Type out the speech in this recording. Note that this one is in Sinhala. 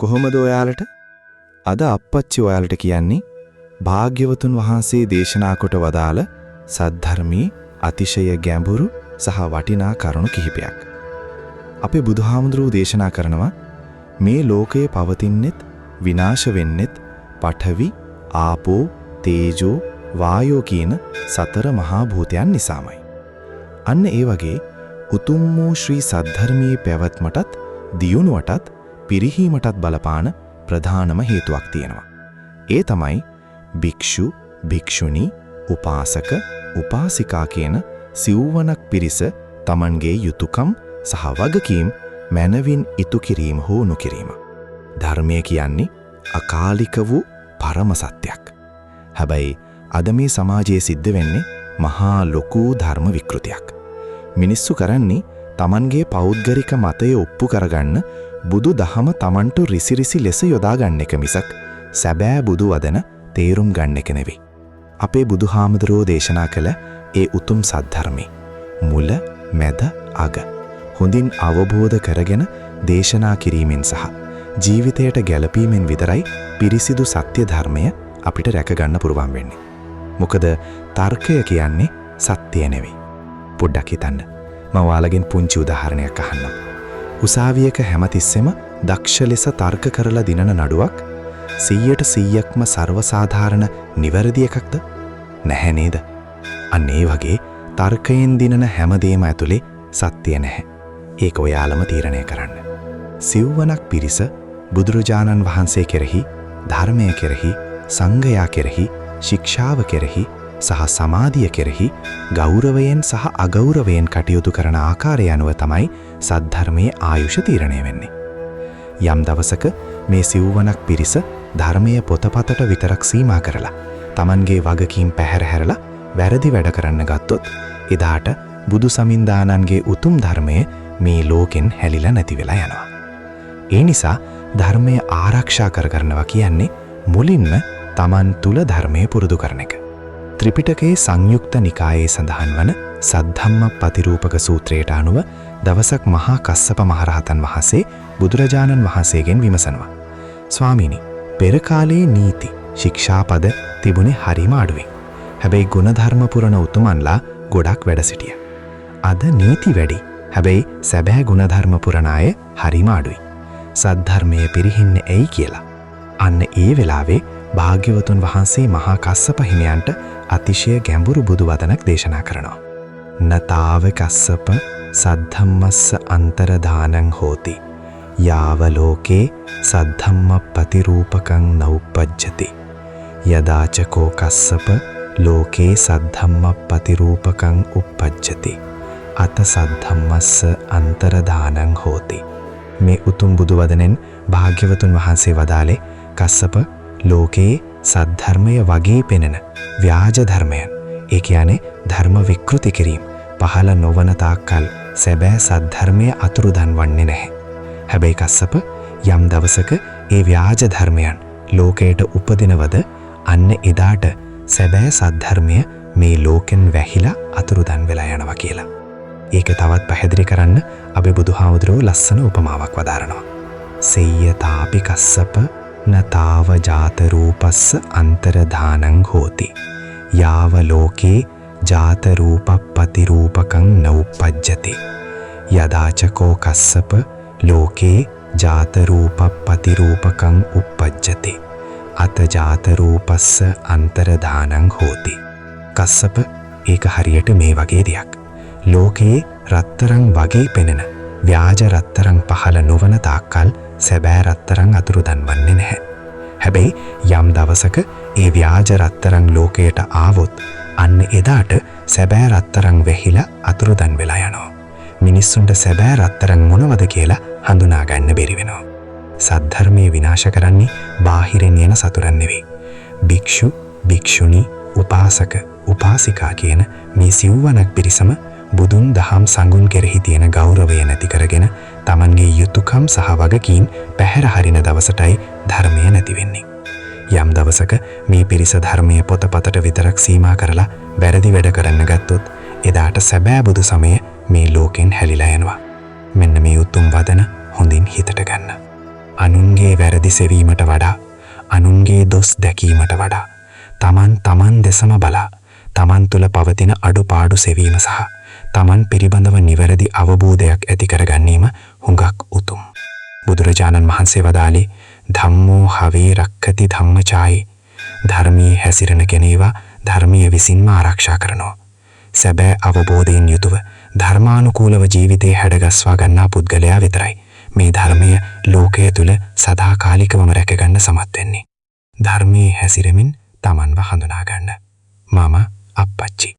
කොහොමද ඔයාලට? අද අප්පච්චි ඔයාලට කියන්නේ භාග්‍යවතුන් වහන්සේ දේශනා කොට වදාළ සද්ධර්මයේ අතිශය ගැඹුරු සහ වටිනා කරුණු කිහිපයක්. අපේ බුදුහාමුදුරුවෝ දේශනා කරනවා මේ ලෝකයේ පවතින්නෙත් විනාශ වෙන්නෙත් පඨවි, ආපෝ, තේජෝ, වායෝ කියන සතර මහා භූතයන් නිසාමයි. අන්න ඒ වගේ උතුම් වූ ශ්‍රී සද්ධර්මයේ පැවැත්මටත් දියුණුවටත් පිරිහීමටත් බලපාන ප්‍රධානම හේතුවක් තියෙනවා. ඒ තමයි භික්ෂු, භික්ෂුණී, උපාසක, උපාසිකා කියන සිව්වනක් පිරිස තමන්ගේ යුතුයකම් සහ වගකීම් මනවින් ඉටු කිරීම හෝ නොකිරීම. ධර්මය කියන්නේ අකාලික වූ පරම සත්‍යයක්. හැබැයි අද මේ සමාජයේ සිද්ධ වෙන්නේ මහා ලොකු ධර්ම විකෘතියක්. මිනිස්සු කරන්නේ තමන්ගේ පෞද්ගලික මතය ඔප්පු කරගන්න බුදු දහම තමන්ට රිසිරිසි ලෙස යොදා ගන්න එක මිසක් සැබෑ බුදු වදන තේරුම් ගන්න එක නෙවෙයි. අපේ බුදුහාමුදුරුවෝ දේශනා කළ ඒ උතුම් සද්ධර්මයේ මුල, මැද, අග හොඳින් අවබෝධ කරගෙන දේශනා කිරීමෙන් සහ ජීවිතයට ගැළපීමෙන් විතරයි පිරිසිදු සත්‍ය ධර්මය අපිට රැක ගන්න පුරුවන් වෙන්නේ. මොකද තර්කය කියන්නේ සත්‍ය නෙවෙයි. පොඩ්ඩක් හිතන්න. මම ඔයාලගෙන් පුංචි උදාහරණයක් අහන්නම්. උසාවියක හැමතිස්සෙම දක්ෂ ලෙස තර්ක කරලා දිනන නඩුවක් 100%ක්ම සර්වසාධාරණ නිවැරදි එකක්ද? නැහැ නේද? අන්න ඒ වගේ තර්කයෙන් දිනන හැමදේම ඇතුලේ සත්‍ය නැහැ. ඒක ඔයාලම තීරණය කරන්න. සිව්වනක් පිරිස බුදුරජාණන් වහන්සේ කෙරෙහි, ධර්මය කෙරෙහි, සංඝයා කෙරෙහි, ශික්ෂාව කෙරෙහි සහ සමාධිය කෙරෙහි ගෞරවයෙන් සහ අගෞරවයෙන් කටයුතු කරන ආකාරය අනුව තමයි සද්ධර්මයේ ආයුෂ තීරණය වෙන්නේ. යම් දවසක මේ සිව්වනක් පිරිස ධර්මයේ පොතපතට විතරක් සීමා කරලා Tamanගේ වගකීම් පැහැර හැරලා වැරදි වැඩ කරන්න ගත්තොත් එදාට බුදු සමින්දානන්ගේ උතුම් ධර්මය මේ ලෝකෙන් හැලිලා නැති වෙලා යනවා. ඒ නිසා ධර්මය ආරක්ෂා කරගන්නවා කියන්නේ මුලින්ම Taman තුල ධර්මය පුරුදු කරන එක. ත්‍රිපිටකයේ සංයුක්ත නිකායේ සඳහන් වන සද්ධම්මප්පතිරූපක සූත්‍රයට අනුව දවසක් මහා කස්සප මහරහතන් වහන්සේ බුදුරජාණන් වහන්සේගෙන් විමසනවා. ස්වාමීනි, පෙර කාලයේ නීති, ශික්ෂාපද තිබුණේ හරිම අඩුවෙන්. හැබැයි ගුණධර්ම පුරන උතුමන්ලා ගොඩක් වැඩ සිටියා. අද නීති වැඩි. හැබැයි සැබෑ ගුණධර්ම පුරන අය හරිම අඩුයි. සද්ධර්මයේ පිරිහින්නේ ඇයි කියලා. අන්න ඒ වෙලාවේ භාග්‍යවතුන් වහන්සේ මහා කස්සප හිමියන්ට අතිශය ගැඹුරු බුදු වදනක් දේශනා කරනවා. නතාව කස්සප සද්ධම්මස්ස අන්තරදානං හෝති. යාව ලෝකේ සද්ධම්මප්පතිරූපකං නෞපජ්ජති. යදාචකෝ කස්සප ලෝකේ සද්ධම්මප්පතිරූපකං uppajjati. අත සද්ධම්මස්ස අන්තරදානං හෝති. මේ උතුම් බුදු වදනෙන් භාග්‍යවතුන් වහන්සේ වදාළේ කස්සප ලෝකේ සද්ධර්මය වගේ පෙනෙන ව්‍යාජ ධර්මයන්, ඒ කියන්නේ ධර්ම විකෘති කිරීම පහළ නොවන තාක්කල් සැබෑ සද්ධර්මය අතුරුදන් වන්නේ නැහැ. හැබැයි කස්සප යම් දවසක ඒ ව්‍යාජ ධර්මයන් ලෝකයට උපදිනවද අන්න එදාට සැබෑ සද්ධර්මය මේ ලෝකෙන් වැහිලා අතුරුදන් වෙලා යනවා කියලා. ඒක තවත් පැහැදිලි කරන්න අපේ බුදුහාමුදුරුවෝ ලස්සන උපමාවක් වදාරනවා. සෙය්‍යතාපි කස්සප නතාව ජාත රූපස්ස අන්තරදානං හෝති. යාව ලෝකේ ජාත රූපප්පති රූපකං නෞපජ්ජති. යදාචකෝ කස්සප ලෝකේ ජාත රූපප්පති රූපකං uppajjati. අත ජාත රූපස්ස අන්තරදානං හෝති. කස්සප ඒක හරියට මේ වගේ දෙයක්. ලෝකේ රත්තරන් වගේ පෙනෙන ව්‍යාජ රත්තරන් පහළ නොවන තාක්කල් සැබෑ රත්තරන් අතුරුදන් වන්නේ නැහැ. හැබැයි යම් දවසක ඒ ව්‍යාජ රත්තරන් ලෝකයට ආවොත් අන්න එදාට සැබෑ රත්තරන් වැහිලා අතුරුදන් වෙලා යනවා. මිනිස්සුන්ට සැබෑ රත්තරන් මොනවද කියලා හඳුනා ගන්න බැරි වෙනවා. සද්ධර්මයේ විනාශ කරන්නේ බාහිරින් එන සතුරන් නෙවෙයි. භික්ෂු, භික්ෂුණී, උපාසක, උපාසිකා කියන මේ සිව්වනක් පිරිසම බුදුන් දහම් සංඝුන් කෙරෙහි තියෙන ගෞරවය නැති කරගෙන Tamanගේ යුතුයකම් සහ වගකීම් පැහැර හරින දවසටයි ධර්මය නැති වෙන්නේ. යම් දවසක මේ පිරිස ධර්මයේ පොතපතට විතරක් සීමා කරලා වැරදි වැඩ කරන්න ගත්තොත් එදාට සැබෑ බුදු සමය මේ ලෝකෙන් හැලිලා යනවා. මෙන්න මේ උතුම් වදන හොඳින් හිතට ගන්න. අනුන්ගේ වැරදි සෙවීමට වඩා අනුන්ගේ දොස් දැකීමට වඩා තමන් දෙසම බලා තමන් තුළ පවතින අඩුපාඩු සෙවීම සහ තමන් පිළිබඳව නිවැරදි අවබෝධයක් ඇති කර ගැනීම හුඟක් උතුම්. බුදුරජාණන් වහන්සේ වදාළේ ධම්මෝ හවේ රක්ඛති ධම්මචායි. ධර්මයේ හැසිරෙන කෙනේවා ධර්මයේ විසින්ම ආරක්ෂා කරනවා. සැබෑ අවබෝධයෙන් යුතුව ධර්මානුකූලව ජීවිතේ හැඩගස්වා ගන්නා පුද්ගලයා විතරයි මේ ධර්මය ලෝකයේ තුල සදාකාලිකවම රැකගන්න සමත් වෙන්නේ. ධර්මයේ හැසිරෙමින් තමන්ව හඳුනා ගන්න. මම අප්පච්චි.